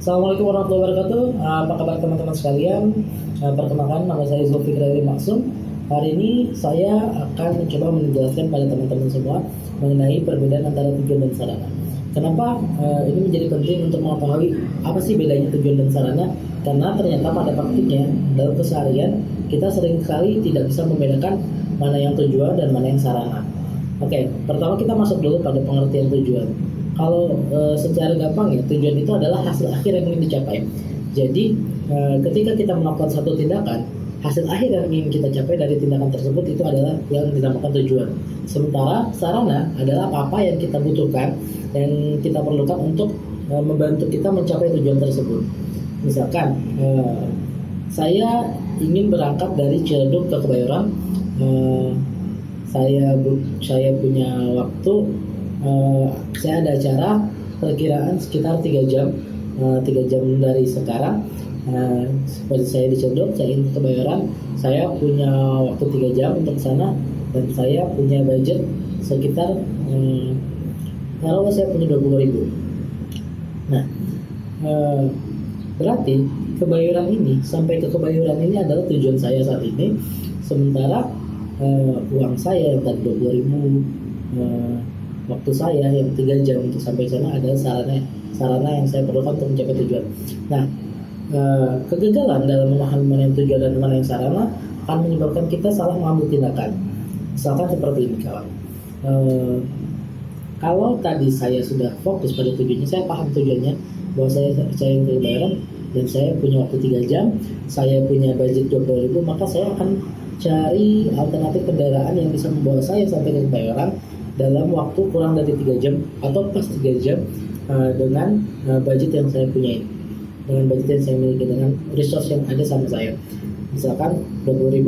Assalamualaikum warahmatullahi wabarakatuh. Apa kabar teman-teman sekalian? Perkenalkan, nama saya Zulfikri Maksum. Hari ini saya akan mencoba menjelaskan pada teman-teman semua mengenai perbedaan antara tujuan dan sarana. Kenapa ini menjadi penting untuk mengetahui apa sih bedanya tujuan dan sarana? Karena ternyata pada praktiknya dalam keseharian kita sering sekali tidak bisa membedakan mana yang tujuan dan mana yang sarana. Oke, pertama kita masuk dulu pada pengertian tujuan. Kalau secara gampang ya, tujuan itu adalah hasil akhir yang ingin dicapai. Jadi ketika kita melakukan satu tindakan, hasil akhir yang ingin kita capai dari tindakan tersebut itu adalah yang dinamakan tujuan. Sementara sarana adalah apa yang kita butuhkan dan kita perlukan untuk membantu kita mencapai tujuan tersebut. Misalkan saya ingin berangkat dari Ciledug ke Kebayoran. Saya punya waktu, saya ada acara perkiraan sekitar 3 jam dari sekarang. Seperti saya di Ciledug, saya ingin ke Kebayoran, saya punya waktu 3 jam untuk sana dan saya punya budget sekitar kalau saya punya 20.000. Nah, berarti Kebayoran ini, sampai ke Kebayoran ini adalah tujuan saya saat ini. Sementara uang saya yang tadi 20.000, waktu saya yang 3 jam untuk sampai sana adalah sarana yang saya perlukan untuk mencapai tujuan. Nah, kegagalan dalam memahami mana yang tujuan dan mana yang sarana akan menyebabkan kita salah mengambil tindakan. Misalkan seperti ini kawan. Kalau tadi saya sudah fokus pada tujuannya, saya paham tujuannya bahwa saya ingin ke Kebayoran dan saya punya waktu 3 jam, saya punya budget 20.000, maka saya akan cari alternatif kendaraan yang bisa membawa saya sampai ke Kebayoran dalam waktu kurang dari 3 jam atau pas 3 jam dengan budget yang saya punya, dengan budget yang saya miliki, dengan resource yang ada sama saya. Misalkan 20.000,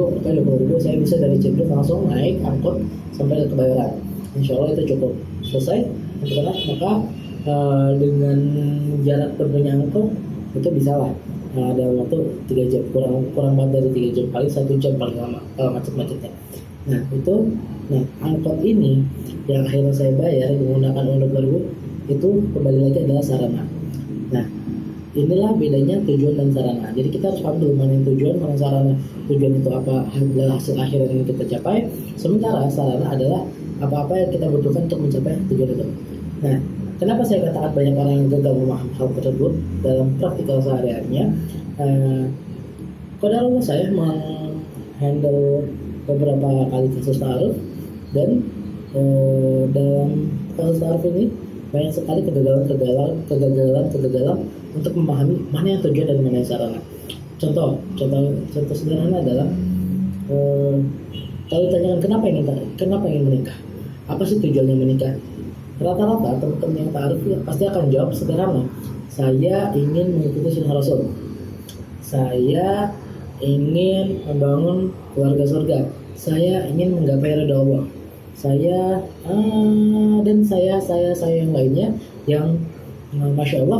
saya bisa dari Ciledug langsung naik angkot sampai ke Kebayoran. Insya Allah itu cukup. Selesai maka dengan jarak tempuhnya angkot itu bisa lah dalam waktu 3 jam, kurang banget dari 3 jam, paling 1 jam paling lama kalau macet-macetnya. Nah angkot ini yang akhirnya saya bayar menggunakan uang 20.000 itu kembali lagi adalah sarana. Nah, inilah bedanya tujuan dan sarana. Jadi kita harus paham dulu mana yang tujuan, mana yang sarana. Tujuan itu apa adalah hasil akhir yang ingin kita capai, sementara sarana adalah apa-apa yang kita butuhkan untuk mencapai tujuan itu. Nah, kenapa saya katakan banyak orang yang gagal memahami hal tersebut dalam praktikal sehari-harinya? Kodarullah saya menghandle beberapa kali kasus ta'aruf dan dalam kasus ta'aruf ini banyak sekali kegagalan untuk memahami mana yang tujuan dan mana yang sarana. Contoh sederhana adalah kalau ditanyakan kenapa ingin menikah, apa sih tujuannya menikah? Rata-rata teman-teman yang ta'aruf ya, pasti akan jawab sederhana, saya ingin mengikuti sunnah Rasul, saya ingin membangun keluarga surga, saya ingin menggapai ridha Allah, saya yang lainnya yang masya Allah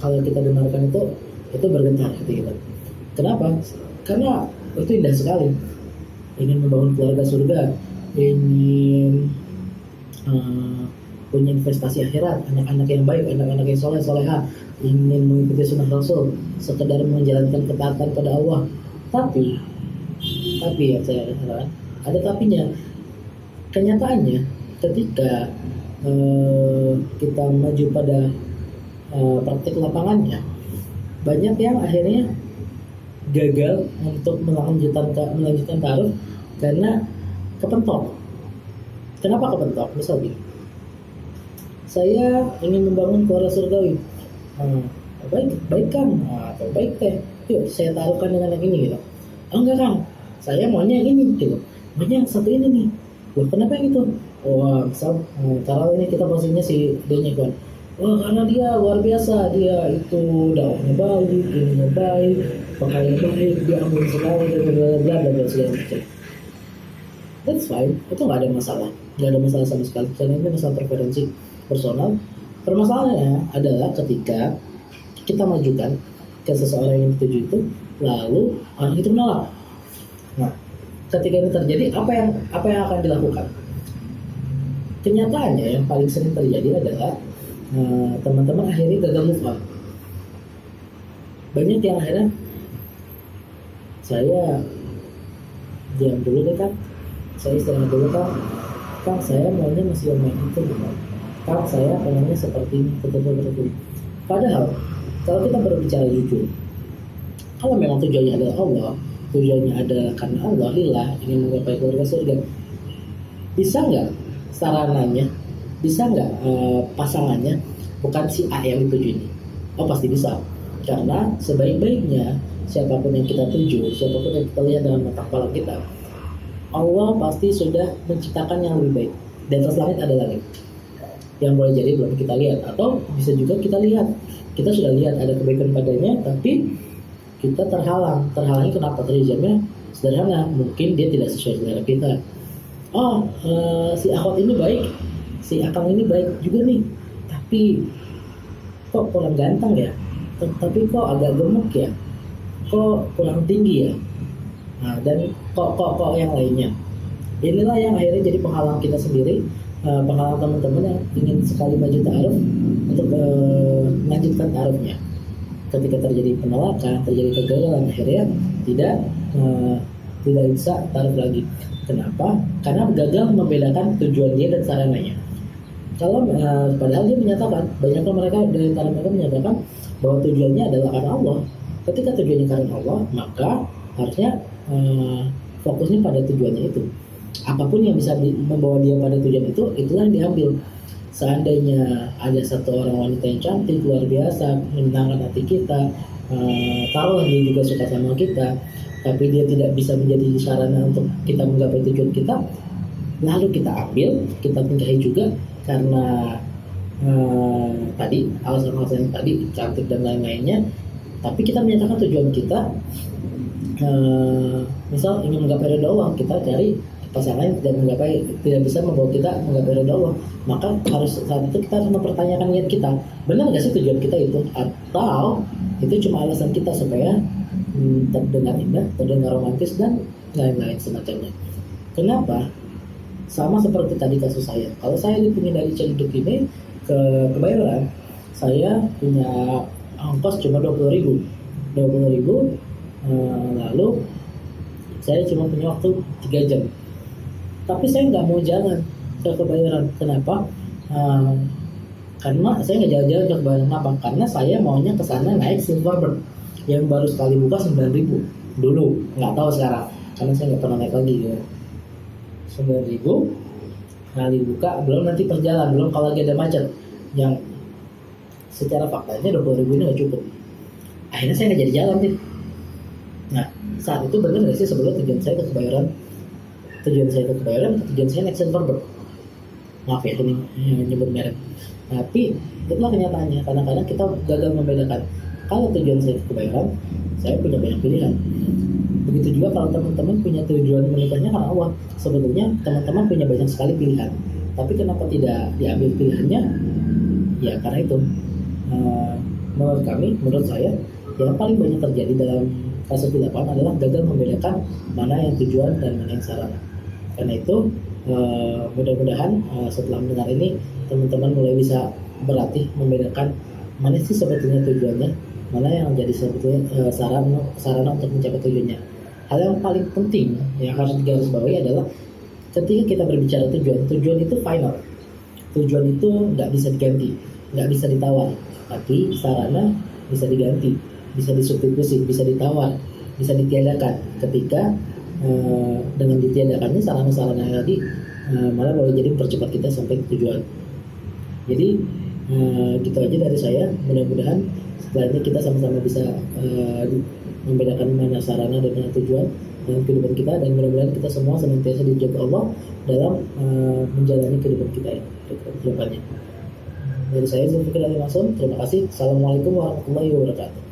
kalau kita dengarkan itu bergetar hati kita. Kenapa? Karena itu indah sekali. Ingin membangun keluarga surga, ingin punya investasi akhirat, anak-anak yang baik, anak-anak yang soleha, ingin mengikuti sunnah Rasul, sekedar menjalankan ketaatan pada Allah. Tapi ya saya katakan, ada tapinya. Kenyataannya ketika kita maju pada praktik lapangannya, banyak yang akhirnya gagal untuk melanjutkan ta'aruf karena kepentok. Kenapa kepentok? Misalnya, saya ingin membangun keluarga surgawi. Baik Kang, atau baik Teh, yuk saya taruhkan dengan yang ini gitu. Oh enggak Kang, saya maunya yang ini gitu. Maunya yang satu ini nih. Loh kenapa yang itu? Oh misal, kalau ini kita posisinya si D-nya kan. Oh karena dia luar biasa, dia itu dakwahnya baik, ininya baik, pakaiannya baik, dia amun sekali, bla segala macam. That's fine, itu nggak ada masalah sama sekali, karena ini masalah preferensi personal. Permasalahannya adalah ketika kita majukan ke seseorang yang dituju itu, lalu orang itu menolak. Nah, ketika ini terjadi, apa yang akan dilakukan? Kenyataannya yang paling sering terjadi adalah teman-teman akhirnya gagal move on. banyak yang akhirnya saya diam dulu deh Kang, saya istirahat dulu Kang saya maunya masih main itu Kang saya pengennya seperti ini, seperti ini. Padahal kalau kita berbicara jujur, kalau memang tujuannya adalah Allah, tujuannya adalah karena Allah lillah ingin menggapai keluarga surga, bisa nggak sarananya, bisa nggak pasangannya bukan si A yang dituju ini? Oh pasti bisa, karena sebaik-baiknya siapapun yang kita tuju, siapapun yang kita lihat dalam mata kepala kita, Allah pasti sudah menciptakan yang lebih baik. Di atas langit ada langit yang boleh jadi belum kita lihat, atau bisa juga kita lihat, kita sudah lihat ada kebaikan padanya, tapi kita terhalangi kenapa? Terjadinya sederhana, mungkin dia tidak sesuai selera kita. Si akhwat ini baik, si akang ini baik juga nih, tapi kok kurang ganteng ya, tapi kok agak gemuk ya, kok kurang tinggi ya, dan kok yang lainnya. Inilah yang akhirnya jadi penghalang kita sendiri, penghalang teman-teman yang ingin sekali maju ta'aruf untuk melanjutkan ta'arufnya. Ketika terjadi penolakan, terjadi kegagalan, akhirnya tidak bisa ta'aruf lagi. Kenapa? Karena gagal membedakan tujuan dia dan sarananya. Kalau padahal dia menyatakan, banyaknya mereka dari antara mereka menyatakan bahwa tujuannya adalah karena Allah. Ketika tujuannya karena Allah, maka harusnya fokusnya pada tujuannya itu. Apapun yang bisa membawa dia pada tujuan itu, itulah yang diambil. Seandainya ada satu orang wanita yang cantik, luar biasa, menyenangkan hati kita, taruhlah dia juga suka sama kita, tapi dia tidak bisa menjadi sarana untuk kita menggapai tujuan kita, lalu kita ambil, kita nikahi juga karena tadi alasan-alasan yang tadi cantik dan lain-lainnya, tapi kita menyatakan tujuan kita misal ingin menggapai ridha Allah, kita cari pasangan yang tidak bisa membawa kita menggapai ridha Allah, maka harus saat itu kita harus mempertanyakan niat kita, benar nggak sih tujuan kita itu, atau itu cuma alasan kita supaya terdengar indah, terdengar romantis dan lain-lain semacamnya. Kenapa? Sama seperti tadi kasus saya. Kalau saya dipindah dari Ciledug ini ke Kebayoran, saya punya ongkos cuma 20.000, lalu saya cuma punya waktu 3 jam. Tapi saya nggak mau jalan ke Kebayoran. Kenapa? Karena saya nggak jalan-jalan ke Kebayoran. Kenapa? Karena saya maunya ke sana naik Silverbird yang baru sekali buka 9.000 dulu. Nggak tahu sekarang, karena saya nggak pernah naik lagi. Ya. 9.000 kali buka, belum nanti perjalanan, belum kalau lagi ada macet. Yang secara faktanya 20.000 ini nggak cukup. Akhirnya saya nggak jadi jalan nih. Nah, saat itu benar nggak sih sebelum tujuan saya ke Kebayoran? Tujuan saya ke Kebayoran, tujuan saya naik Silverbird. Maaf ya, ini nyebut merek. Tapi itulah kenyataannya. Kadang-kadang kita gagal membedakan. Kalau tujuan saya ke Kebayoran, saya punya banyak pilihan. Begitu juga kalau teman-teman punya tujuan menikahnya karena Allah. Sebetulnya teman-teman punya banyak sekali pilihan. Tapi kenapa tidak diambil pilihannya? Ya karena itu. Menurut saya, yang paling banyak terjadi dalam kasus di lapangan adalah gagal membedakan mana yang tujuan dan mana yang sarana. Karena itu mudah-mudahan setelah mendengar ini teman-teman mulai bisa berlatih membedakan mana sih sebetulnya tujuannya, mana yang jadi sebetulnya sarana untuk mencapai tujuannya. Hal yang paling penting yang harus digarisbawahi adalah ketika kita berbicara tujuan itu final. Tujuan itu nggak bisa diganti, nggak bisa ditawar, tapi sarana bisa diganti, bisa disubstitusi, bisa ditawar, bisa ditiadakan. Ketika dengan ditiadakannya sarana-sarana yang tadi malah boleh jadi mempercepat kita sampai ke tujuan. Jadi gitu aja dari saya. Mudah-mudahan setelah ini kita sama-sama bisa membedakan mana sarana dan mana tujuan dalam kehidupan kita, dan mudah-mudahan kita semua senantiasa dijaga Allah dalam menjalani kehidupan kita ke depannya. Dari saya Zulfikar Ali Masum, terima kasih. Assalamualaikum warahmatullahi wabarakatuh.